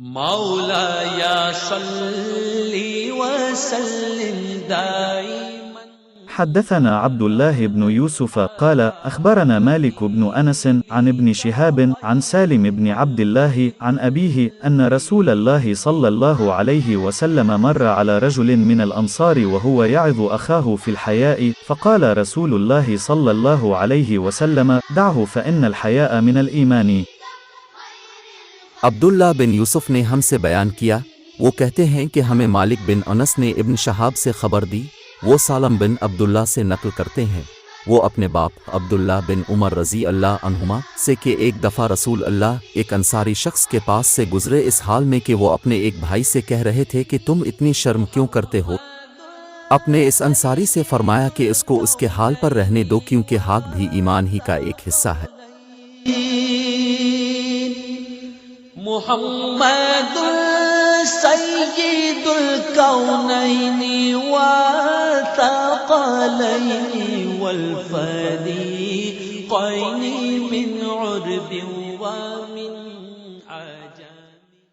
मौलाया सल्ली वसल्लिम दाइमन। حدثنا عبد الله بن يوسف قال أخبرنا مالك بن أنس عن ابن شهاب عن سالم بن عبد الله عن أبيه أن رسول الله صلى الله عليه وسلم مر على رجل من الأنصار وهو يعظ أخاه في الحياء، فقال رسول الله صلى الله عليه وسلم دعه فإن الحياء من الإيمان। अब्दुल्ला बिन यूसुफ ने हमसे बयान किया, वो कहते हैं कि हमें मालिक बिन अनस ने इब्न शहाब से खबर दी। वो सालम बिन अब्दुल्ला से नकल करते हैं, वो अपने बाप अब्दुल्ला बिन उमर रज़ी अल्लाह अन्हुमा से कि एक दफ़ा रसूल अल्लाह एक अंसारी शख्स के पास से गुज़रे इस हाल में कि वो अपने एक भाई से कह रहे थे कि तुम इतनी शर्म क्यों करते हो। अपने इस अंसारी से फरमाया कि इसको उसके हाल पर रहने दो, क्योंकि हाक भी ईमान ही का एक हिस्सा है। मुहम्मदुल सय्यिदुल कौनैनि व थक़लैनि वल फरीक़ैनि मिन उर्बिन व मिन